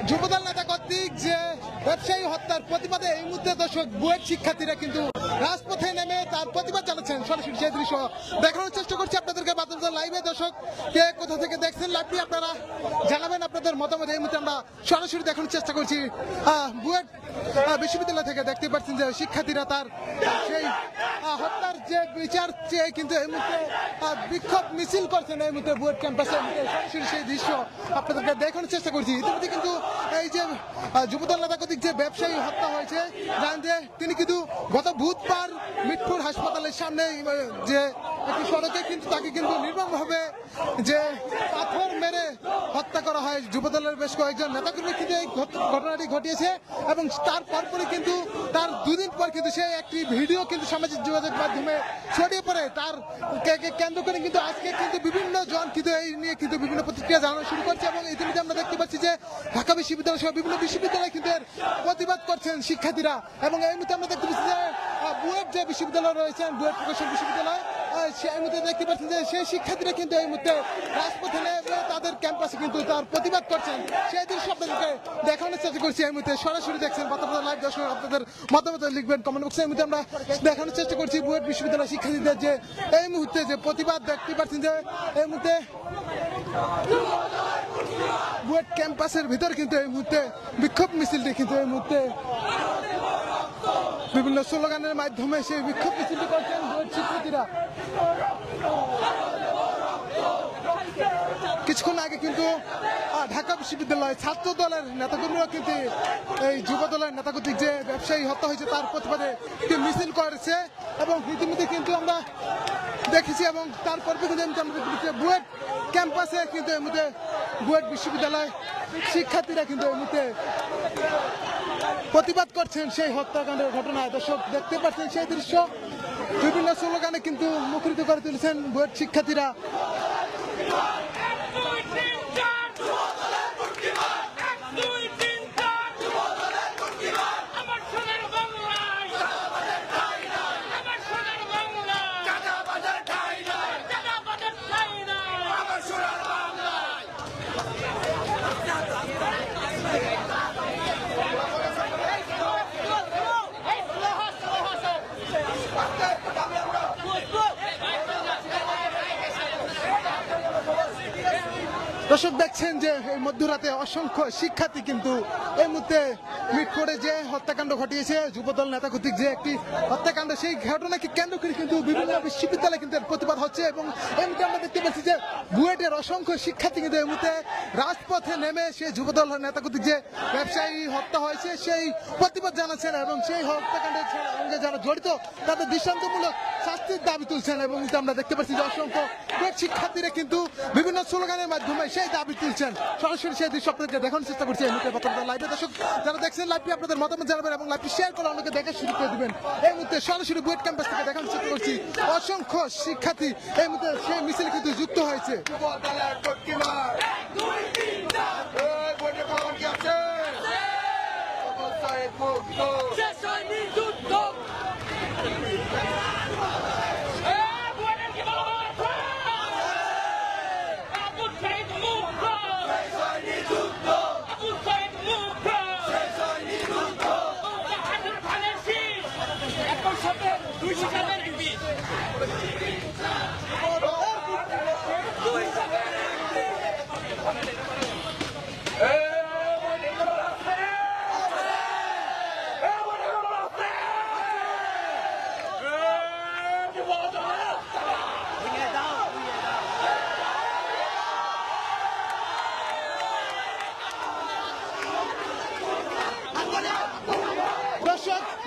যুবদল নেতা কর্তৃক যে ব্যবসায়ী হত্যার প্রতিবাদে এই মুহূর্তে দর্শক বুয়েট শিক্ষার্থীরা কিন্তু রাজপথে নেমে তার প্রতিবাদ জানাচ্ছেন। সরাসরি সেই দৃশ্য দেখানোর চেষ্টা করছি আপনাদেরকে বাদলদা লাইভে। দর্শক কে কোথা থেকে দেখছেন লাইভটি আপনারা জানাবেন আপনাদের মতামত। এই মুহূর্তে আমরা সরাসরি দেখানোর চেষ্টা করছি বুয়েট বিশ্ববিদ্যালয় থেকে। দেখতে পাচ্ছেন যে শিক্ষার্থীরা তার সেই হত্যার যে বিচার চেয়ে কিন্তু এই মুহূর্তে বিক্ষোভ মিছিল করছেন এই মুহূর্তে বুয়েট ক্যাম্পাসে। সরাসরি সেই দৃশ্য আপনাদেরকে দেখানোর চেষ্টা করছি। ইতিমধ্যে কিন্তু এই যে যুবদল নেতা কর্তৃক যে ব্যবসায়ী হত্যা হয়েছে জানেন যে তিনি কিন্তু গত বুধবার মিটপুর হাসপাতালের সামনে যে একটি সড়কে কিন্তু তাকে কিন্তু নির্মমভাবে যে পাথর মেরে হত্যা করা হয়। যুবদলের বেশ কয়েকজন নেতাকর্মী কিন্তু এই ঘটনাটি ঘটিয়েছে এবং তার পরপরই কিন্তু তার দুদিন পর কিন্তু সে একটি ভিডিও কিন্তু সামাজিক যোগাযোগ মাধ্যমে ছড়িয়ে পড়ে। তার কেন্দ্র করে কিন্তু আজকে কিন্তু বিভিন্ন জন কিন্তু এই নিয়ে কিন্তু বিভিন্ন প্রতিক্রিয়া জানানো শুরু করছে এবং ইতিমধ্যে আমরা দেখতে পাচ্ছি যে ঢাকা বিশ্ববিদ্যালয় সহ বিভিন্ন বিশ্ববিদ্যালয় কিন্তু এর প্রতিবাদ করছেন শিক্ষার্থীরা। এবং এই মুহূর্তে আমরা দেখতে পাচ্ছি যে বুয়েট যে বিশ্ববিদ্যালয় রয়েছেন বুয়েট প্রকৌশল বিশ্ববিদ্যালয়, সেই মুহূর্তে দেখতে পাচ্ছেন যে সেই শিক্ষার্থীরা কিন্তু এই মুহূর্তে রাজপথে নেমে তাদের ক্যাম্পাসে কিন্তু তার প্রতিবাদ করছেন। সেই দৃশ্য আপনাদেরকে দেখানোর চেষ্টা করছি। এই মুহূর্তে সরাসরি দেখছেন বাতাবতা লাইভ। দর্শক আপনাদের মতামত লিখবেন কমেন্ট বক্সে। এই মুহূর্তে আমরা দেখানোর চেষ্টা করছি বুয়েট বিশ্ববিদ্যালয় শিক্ষার্থীদের যে এই মুহূর্তে যে প্রতিবাদ দেখতে পাচ্ছেন যে এই মুহূর্তে বুয়েট ক্যাম্পাসের ভিতর কিন্তু এই মুহূর্তে বিক্ষোভ মিছিলটি কিন্তু এই মুহূর্তে বিভিন্ন স্লোগানের মাধ্যমে সেই বিক্ষোভ মিছিলটি করছেন বুয়েট শিক্ষার্থীরা। কিছুক্ষণ আগে কিন্তু ঢাকা বিশ্ববিদ্যালয় ছাত্র দলের নেতাকর্মীরা কিন্তু এই যুব দলের নেতাকর্মী যে ব্যবসায়ী হত্যা হয়েছে তার প্রতিবাদে মিছিল করেছে এবং ইতিমধ্যে কিন্তু আমরা দেখেছি এবং তারপর কিন্তু আমরা বুয়েট ক্যাম্পাসে কিন্তু এর মধ্যে বুয়েট বিশ্ববিদ্যালয় শিক্ষার্থীরা কিন্তু এর মধ্যে প্রতিবাদ করছেন সেই হত্যাকাণ্ডের ঘটনায়। দর্শক দেখতে পাচ্ছেন সেই দৃশ্য বিভিন্ন স্লোগানে কিন্তু মুখরিত করে তুলেছেন বুয়েট শিক্ষার্থীরা। দর্শক দেখছেন যে এই মধ্যরাতে অসংখ্য শিক্ষার্থী কিন্তু এই মুহূর্তে মিটপুরে যে হত্যাকাণ্ড ঘটিয়েছে যুবদল নেতা কর্তৃক যে একটি হত্যাকাণ্ড, সেই ঘটনাকে কেন্দ্র করে কিন্তু বিভিন্ন বিশ্ববিদ্যালয়ে কিন্তু প্রতিবাদ হচ্ছে এবং এই মুহূর্তে আমরা দেখতে পাচ্ছি যে বুয়েটের অসংখ্য শিক্ষার্থী কিন্তু এই মুহূর্তে রাজপথে নেমে সেই যুবদল নেতা কর্তৃক যে ব্যবসায়ী হত্যা হয়েছে সেই প্রতিবাদ জানাচ্ছেন এবং সেই হত্যাকাণ্ডের সঙ্গে যারা জড়িত তাদের দৃষ্টান্তমূলক শাস্তির দাবি তুলছেন। এবং আমরা দেখতে পাচ্ছি যে অসংখ্য বুয়েট শিক্ষার্থীরা কিন্তু বিভিন্ন স্লোগানের মাধ্যমে সেই দাবি তুলছেন। সরাসরি সেই দৃশ্য আপনাদেরকে দেখানোর চেষ্টা করছি এই মুহূর্তে বাতাবতা লাইভে। দর্শক যারা দেখছেন লাইভটি আপনাদের মতামত জানাবেন এবং লাইভটি শেয়ার করে অনেকে দেখা শুরু করে দিবেন। এই মুহূর্তে সরাসরি বুয়েট ক্যাম্পাস থেকে দেখানোর চেষ্টা করছি অসংখ্য শিক্ষার্থী এই মুহূর্তে সেই মিছিলে কিন্তু যুক্ত হয়েছে।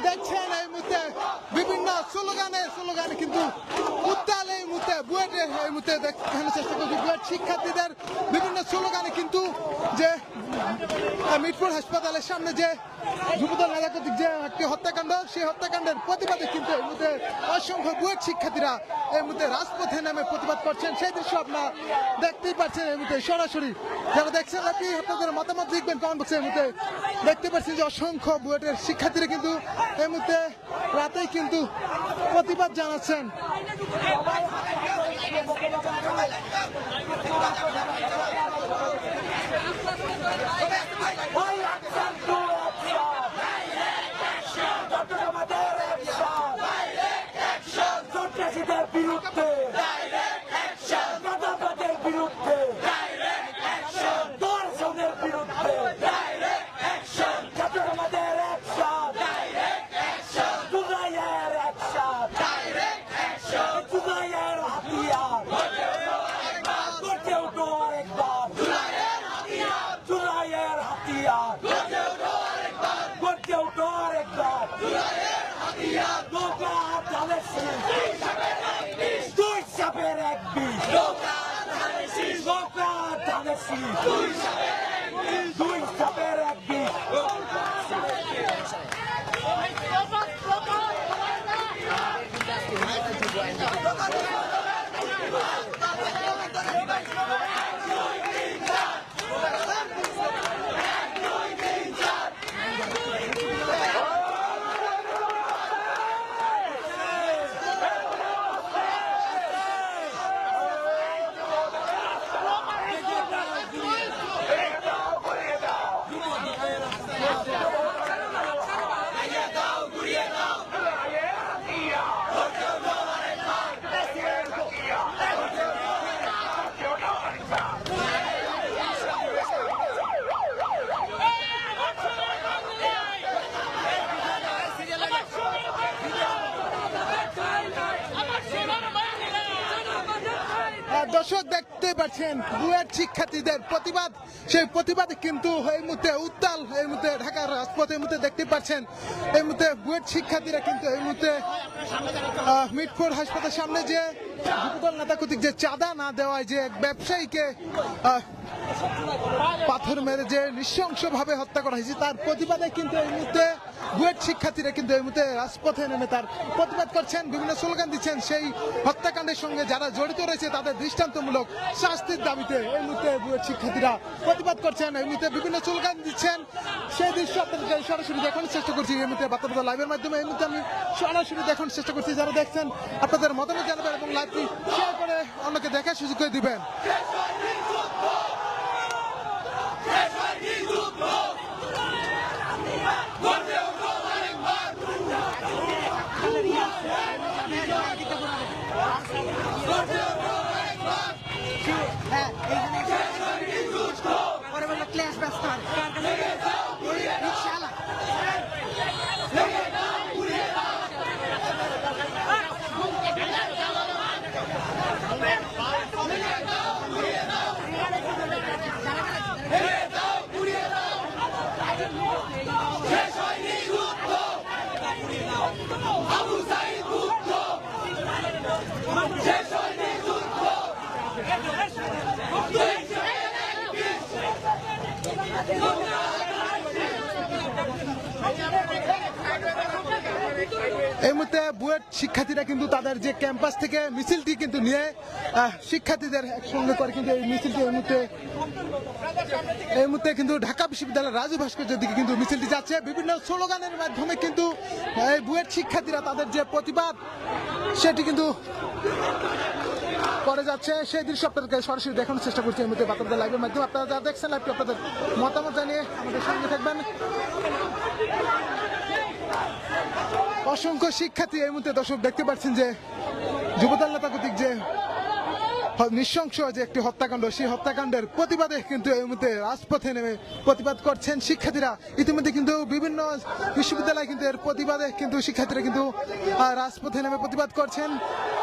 দেখছেন এই মুহূর্তে বিভিন্ন স্লোগানে কিন্তু উত্তাল এই মুহূর্তে বুয়েটের এই মুহূর্তে দেখানোর চেষ্টা করছি বুয়েট শিক্ষার্থীদের বিভিন্ন স্লোগানে কিন্তু যে মিটপুর হাসপাতালের সামনে যে যুবদল নেতা কর্তৃক যে একটি হত্যাকাণ্ড সেই হত্যাকাণ্ডের প্রতিবাদে কিন্তু এই মুহূর্তে অসংখ্য বুয়েট শিক্ষার্থীরা এই মুহূর্তে রাজপথে নেমে প্রতিবাদ করছেন। সেই দৃশ্য আপনারা দেখতেই পাচ্ছেন এই মুহূর্তে সরাসরি। যারা দেখছেন আপনি আপনাদের মতামত লিখবেন কমেন্ট বক্সে। এই মুহূর্তে দেখতে পাচ্ছেন যে অসংখ্য বুয়েটের শিক্ষার্থীরা কিন্তু এই মুহূর্তে রাতেই কিন্তু প্রতিবাদ জানাচ্ছেন। বিরুদ্ধে চাঁদাবাজের বিরুদ্ধে দর্শনের বিরুদ্ধে ছাত্রসমাজের অ্যাকশন জুলাইয়ের অ্যাকশন জুলাইয়ের হাতিয়ার গর্জে ওঠো আরেকবার জুলাইয়ের হাতিয়ার গর্জে ওঠো আরেকবার নৌকা ধানের শীষ দুই সাপের এক বিষ নৌকা ধানের শীষ দুই সাপের এক বিষ দর্শক দেখতে পাচ্ছেন বুয়েট শিক্ষার্থীদের প্রতিবাদ, সেই প্রতিবাদ কিন্তু এই মুহূর্তে উত্তাল। এই মুহূর্তে ঢাকার রাজপথে এই মুহূর্তে দেখতে পাচ্ছেন এই মুহূর্তে বুয়েট শিক্ষার্থীরা কিন্তু এই মুহূর্তে মিটফোর্ড হাসপাতালের সামনে যে যুবদল নেতা কর্তৃক যে চাঁদা না দেওয়ায় যে এক ব্যবসায়ীকে পাথর মেরে যে নৃশংসভাবে হত্যা করা হয়েছে তার প্রতিবাদে কিন্তু এই মুহূর্তে বুয়েট শিক্ষার্থীরা কিন্তু এই মুহূর্তে রাজপথে নেমে তার প্রতিবাদ করছেন, বিভিন্ন স্লোগান দিচ্ছেন। সেই হত্যাকাণ্ডের সঙ্গে যারা জড়িত রয়েছে তাদের দৃষ্টান্তমূলক শাস্তির দাবিতে এই মুহূর্তে বুয়েট শিক্ষার্থীরা প্রতিবাদ করছেন, এই মুহূর্তে বিভিন্ন স্লোগান দিচ্ছেন। সেই দৃশ্য আপনাদেরকে সরাসরি দেখানোর চেষ্টা করছি এই মুহূর্তে বার্তা লাইভের মাধ্যমে। এই মুহূর্তে আমি সরাসরি দেখানোর চেষ্টা করছি, যারা দেখছেন আপনাদের মতামত জানাবেন এবং লাইভটি শেয়ার করে অন্যকে দেখার সুযোগ করে দিবেন। এই মুহূর্তে বুয়েট শিক্ষার্থীরা কিন্তু তাদের যে ক্যাম্পাস থেকে মিছিলটি কিন্তু নিয়ে শিক্ষার্থীদের একসঙ্গে করে কিন্তু এই মিছিলটি এই মুহূর্তে কিন্তু ঢাকা বিশ্ববিদ্যালয়ের রাজু ভাস্কর্যের দিকে কিন্তু মিছিলটি যাচ্ছে। বিভিন্ন স্লোগানের মাধ্যমে কিন্তু এই বুয়েট শিক্ষার্থীরা তাদের যে প্রতিবাদ সেটি কিন্তু করে যাচ্ছে। সেই দৃশ্য আপনাদেরকে সরাসরি দেখানোর চেষ্টা করছি এই মুহূর্তে বার্তা লাইভের মাধ্যমে। আপনারা যারা দেখছেন লাইভটি আপনাদের মতামত জানিয়ে আমাদের সঙ্গে থাকবেন। অসংখ্য শিক্ষার্থী এই মুহূর্তে দর্শক দেখতে পাচ্ছেন যে যুবদল নেতা কর্তৃক যে নৃশংস যে একটি হত্যাকাণ্ড, সেই হত্যাকাণ্ডের প্রতিবাদে কিন্তু এই মুহূর্তে রাজপথে নেমে প্রতিবাদ করছেন শিক্ষার্থীরা। ইতিমধ্যে কিন্তু বিভিন্ন বিশ্ববিদ্যালয় কিন্তু এর প্রতিবাদে কিন্তু শিক্ষার্থীরা কিন্তু রাজপথে নেমে প্রতিবাদ করছেন।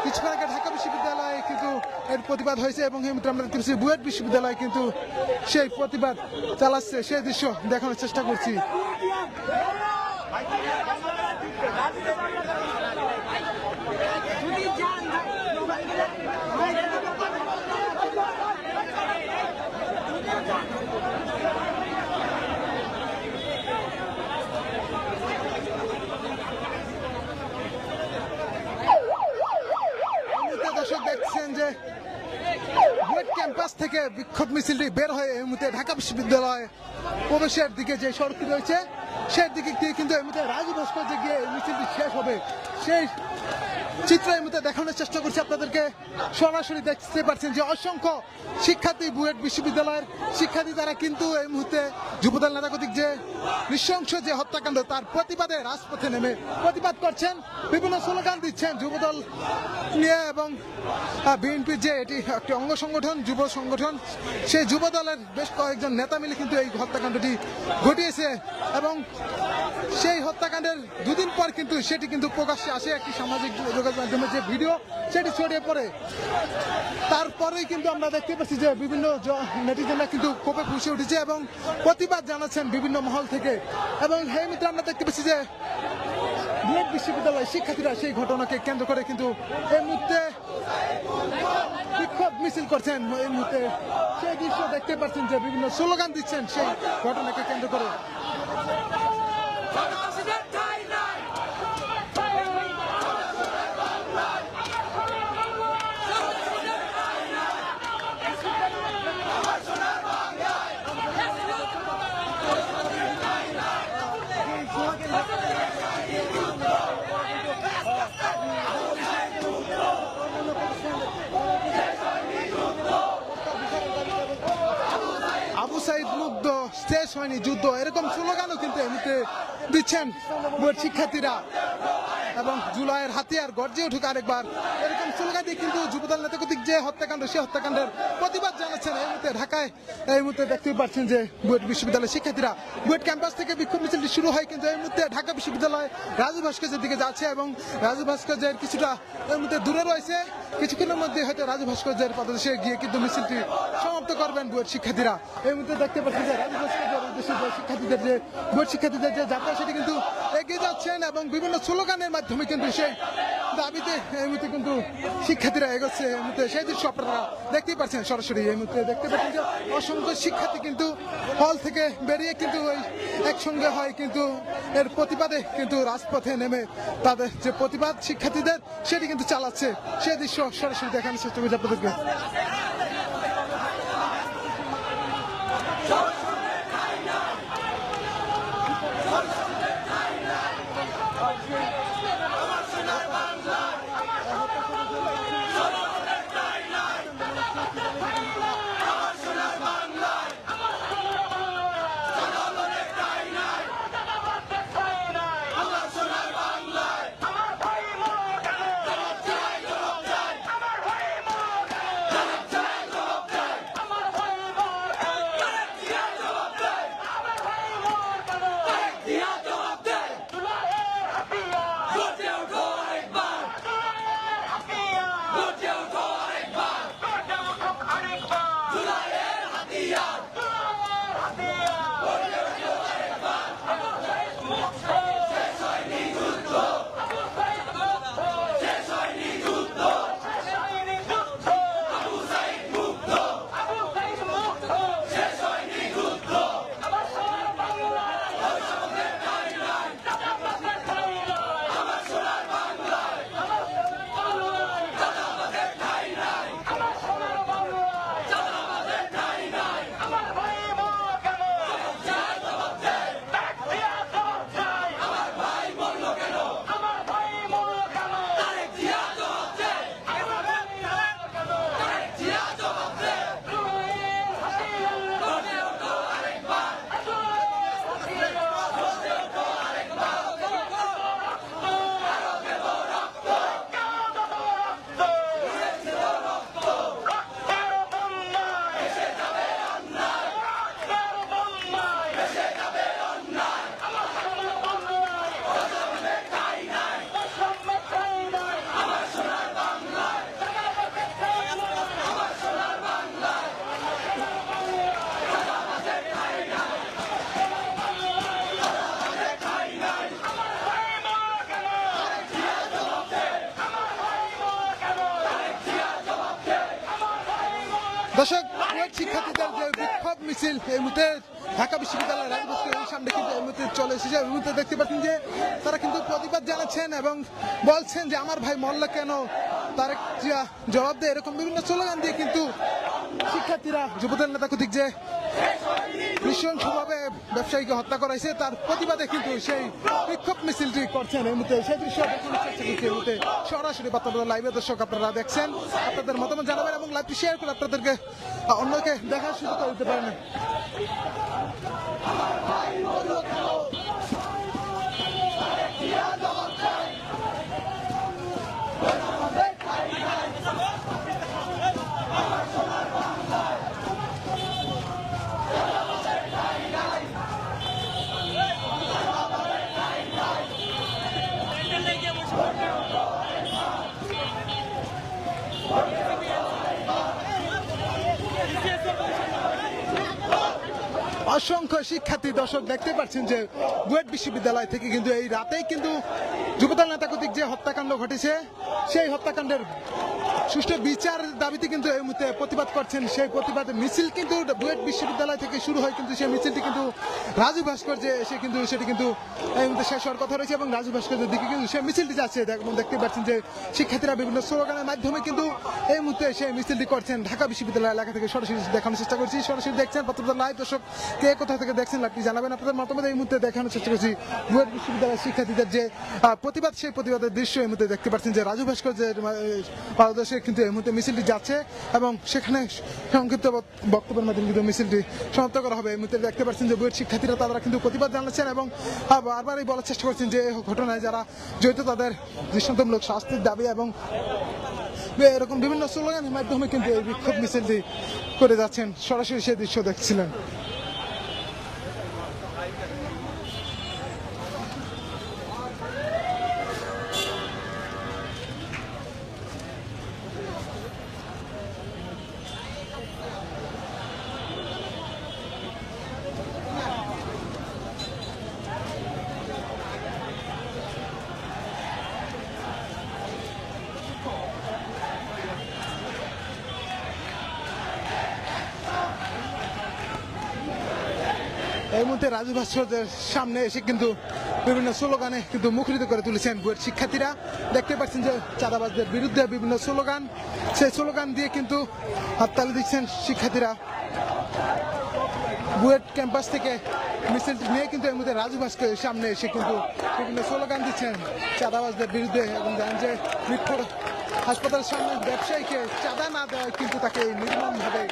কিছুক্ষণ আগে ঢাকা বিশ্ববিদ্যালয়ে কিন্তু এর প্রতিবাদ হয়েছে এবং এই মুহূর্তে আমরা দেখতেছি বুয়েট বিশ্ববিদ্যালয় কিন্তু সেই প্রতিবাদ চালাচ্ছে, সেই দৃশ্য দেখানোর চেষ্টা করছি। দর্শক দেখছেন যে বুয়েট ক্যাম্পাস থেকে বিক্ষোভ মিছিলটি বের হয়ে এই মুহূর্তে ঢাকা বিশ্ববিদ্যালয় প্রবেশের দিকে যে সড়কটি রয়েছে সেই দিকে কিন্তু এই মুহূর্তে রাজু ভাস্কর্যে গিয়ে এই মিছিলটি শেষ হবে। সেই চিত্র এই মুহূর্তে দেখানোর চেষ্টা করছি আপনাদেরকে। সরাসরি দেখতে পাচ্ছেন যে অসংখ্য শিক্ষার্থী বুয়েট বিশ্ববিদ্যালয়ের শিক্ষার্থী তারা কিন্তু এই মুহূর্তে যুবদল নেতা কর্তৃক যে নৃশংস যে হত্যাকাণ্ড তার প্রতিবাদে রাজপথে নেমে প্রতিবাদ করছেন, বিভিন্ন স্লোগান দিচ্ছেন যুবদল নিয়ে এবং বিএনপির যে এটি একটি অঙ্গ সংগঠন যুব সংগঠন, সেই যুব দলের বেশ কয়েকজন নেতা মিলে কিন্তু এই হত্যাকাণ্ডটি ঘটিয়েছে এবং সেই হত্যাকাণ্ডের দুদিন পর কিন্তু সেটি কিন্তু প্রকাশ্যে আসে একটি সামাজিক যোগাযোগ মাধ্যমের যে ভিডিও সেটি ছড়িয়ে পড়ে। তারপরেই কিন্তু আমরা দেখতে পাচ্ছি যে বিভিন্ন নেটিজেনরা কিন্তু ক্ষোভে ফুঁসে উঠেছে এবং প্রতিবাদ জানাচ্ছেন বিভিন্ন মহল থেকে। এবং এই মিত্র আমরা দেখতে পাচ্ছি যে বুয়েট বিশ্ববিদ্যালয়ের শিক্ষার্থীরা সেই ঘটনাকে কেন্দ্র করে কিন্তু এই মুহূর্তে বিক্ষোভ মিছিল করছেন। এই মুহূর্তে সেই দৃশ্য দেখতে পাচ্ছেন যে বিভিন্ন স্লোগান দিচ্ছেন সেই ঘটনাকে কেন্দ্র করে। আবু সাইদ মুগ্ধ, শেষ হয়নি যুদ্ধ, এরকম স্লোগানও কিন্তু এমনিতে দিচ্ছেন বুয়েট শিক্ষার্থীরা এবং জুলাইয়ের হাতিয়ার গর্জে উঠুক আরেকবার, এরকম স্লোগান দিয়ে কিন্তু যুবদল নেতা কর্তৃক যে হত্যাকাণ্ড সেই হত্যাকাণ্ডের প্রতিবাদ জানাচ্ছেন। এই মুহূর্তে ঢাকায় এই মুহূর্তে দেখতে পাচ্ছেন যে বুয়েট বিশ্ববিদ্যালয়ের শিক্ষার্থীরা বুয়েট ক্যাম্পাস থেকে বিক্ষোভ মিছিলটি শুরু হয় কিন্তু এই মুহূর্তে ঢাকা বিশ্ববিদ্যালয় রাজু ভাস্কর্যের দিকে যাচ্ছে এবং রাজু ভাস্কর্যের কিছুটা এই মুহূর্তে দূরে রয়েছে। কিছুক্ষণের মধ্যে হয়তো রাজু ভাস্কর্যের পাদদেশে গিয়ে কিন্তু মিছিলটি সমাপ্ত করবেন বুয়েট শিক্ষার্থীরা। এই মুহূর্তে দেখতে পাচ্ছেন যে রাজু ভাস্কর্যের উদ্দেশ্যে যে শিক্ষার্থীদের যে বুয়েট শিক্ষার্থীদের যে যাত্রা সেটি কিন্তু এগিয়ে যাচ্ছেন এবং বিভিন্ন স্লোগানের মাধ্যমে কিন্তু সেই দাবিতে এই মুহূর্তে কিন্তু শিক্ষার্থীরা এগোচ্ছে। এই মুহূর্তে সেই দৃশ্য আপনারা দেখতেই পাচ্ছেন সরাসরি। এই মুহূর্তে দেখতে পাচ্ছেন যে অসংখ্য শিক্ষার্থী কিন্তু হল থেকে বেরিয়ে কিন্তু ওই একসঙ্গে হয় কিন্তু এর প্রতিবাদে কিন্তু রাজপথে নেমে তাদের যে প্রতিবাদ শিক্ষার্থীদের সেটি কিন্তু চালাচ্ছে। সেই দৃশ্য সরাসরি দেখানোর চেষ্টা করছি আপনাদেরকে। দর্শক, শিক্ষার্থীদের যে বিক্ষোভ মিছিল এই মুহূর্তে ঢাকা বিশ্ববিদ্যালয়ের রাজু ভাস্কর্যের সামনে কিন্তু এই মুহূর্তে চলে এসেছে। এই মুহূর্তে দেখতে পাচ্ছেন যে তারা কিন্তু প্রতিবাদ জানাচ্ছেন এবং বলছেন যে আমার ভাই মরল কেন, তার জবাব দেয়, এরকম বিভিন্ন স্লোগান দিয়ে কিন্তু শিক্ষার্থীরা যুবদল নেতা কর্তৃক যে নৃশংসভাবে ব্যবসায়ীকে হত্যা করা হয়েছে তার প্রতিবাদে কিন্তু সেই বিক্ষোভ মিছিলটি করছেন এই মুহূর্তে সেই দৃশ্য দেখানোর চেষ্টা করছি এই মুহূর্তে সরাসরি বার্তাবন্ধ লাইভে দর্শক আপনারা দেখছেন আপনাদের মতামত জানাবেন এবং লাইভটি শেয়ার করে আপনাদেরকে অন্যকে দেখার সুযোগ করে দিতে পারেন। অসংখ্য শিক্ষার্থী দর্শক দেখতে পাচ্ছেন যে বুয়েট বিশ্ববিদ্যালয় থেকে কিন্তু এই রাতেই কিন্তু যুবদল নেতা কর্তৃক যে হত্যাকাণ্ড ঘটেছে সেই হত্যাকাণ্ডের সুষ্ঠু বিচার দাবিতে কিন্তু এই মুহূর্তে প্রতিবাদ করছেন। সেই প্রতিবাদ মিছিল কিন্তু বুয়েট বিশ্ববিদ্যালয় থেকে শুরু হয় কিন্তু সেই মিছিলটি কিন্তু রাজু ভাস্কর্যে এসে কিন্তু সেটি কিন্তু এই মুহূর্তে শেষ হওয়ার কথা রয়েছে এবং রাজু ভাস্কর্যের দিকে কিন্তু সেই মিছিলটি যাচ্ছে দেখতে পাচ্ছেন যে শিক্ষার্থীরা বিভিন্ন স্লোগানের মাধ্যমে কিন্তু এই মুহূর্তে সেই মিছিলটি করছেন। ঢাকা বিশ্ববিদ্যালয় এলাকা থেকে সরাসরি দেখানোর চেষ্টা করছি, সরাসরি দেখছেন বার্তাবন্ধ লাইভ দর্শক কে কোথা থেকে দেখছেন লাইভটি জানাবেন আপনাদের মতামত এই মুহূর্তে দেখানোর চেষ্টা করছি। বুয়েট বিশ্ববিদ্যালয়ের শিক্ষার্থীদের যে প্রতিবাদ সেই প্রতিবাদের দৃশ্য এই মুহূর্তে দেখতে পাচ্ছেন যে রাজু ভাস্কর্যের পাদদেশে কিন্তু এই মুহূর্তে মিছিলটি যাচ্ছে এবং সেখানে সংক্ষিপ্ত বক্তব্যের মাধ্যমে কিন্তু মিছিলটি সমাপ্ত করা হবে। এই মুহূর্তে দেখতে পাচ্ছেন যে বুয়েট শিক্ষার্থীরা তারা কিন্তু প্রতিবাদ জানাচ্ছেন এবং বারবারই বলার চেষ্টা করছেন যে ঘটনায় যারা জড়িত তাদের দৃষ্টান্তমূলক শাস্তির দাবি এবং এরকম বিভিন্ন স্লোগানের মাধ্যমে কিন্তু এই বিক্ষোভ মিছিলটি করে যাচ্ছেন। সরাসরি সেই দৃশ্য দেখছিলেন। এই মুহূর্তে রাজু ভাস্কর্যের সামনে এসে কিন্তু বিভিন্ন স্লোগানে কিন্তু মুখরিত করে তুলেছেন বুয়েট শিক্ষার্থীরা। দেখতে পাচ্ছেন যে চাঁদাবাজদের বিরুদ্ধে বিভিন্ন স্লোগান, সেই স্লোগান দিয়ে কিন্তু হাততালি দিচ্ছেন শিক্ষার্থীরা। বুয়েট ক্যাম্পাস থেকে মিছিলটি নিয়ে কিন্তু এই মুহূর্তে রাজু ভাস্করের সামনে এসে কিন্তু বিভিন্ন স্লোগান দিচ্ছেন চাঁদাবাজদের বিরুদ্ধে এবং জানেন যে মিটফোর হাসপাতালের সামনে ব্যবসায়ীকে চাঁদা না দেওয়ায় কিন্তু তাকে নির্মমভাবে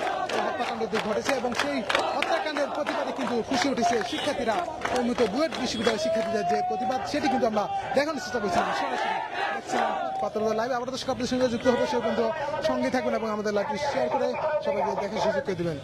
হত্যাকাণ্ডটি ঘটেছে এবং সেই হত্যাকাণ্ডের প্রতিবাদে কিন্তু খুশি উঠেছে শিক্ষার্থীরা। এই মুহূর্তে বুয়েট বিশ্ববিদ্যালয়ের শিক্ষার্থীদের যে প্রতিবাদ সেটি কিন্তু আমরা দেখানোর চেষ্টা করছিলাম। সরাসরি দেখছিলাম পাত্রবাদ লাইভ। আবার দর্শক আপনাদের সঙ্গে যুক্ত হবে, সে কিন্তু সঙ্গে থাকবেন এবং আমাদের লাইভটি শেয়ার করে সবাইকে দেখার সুযোগ করে দেবেন।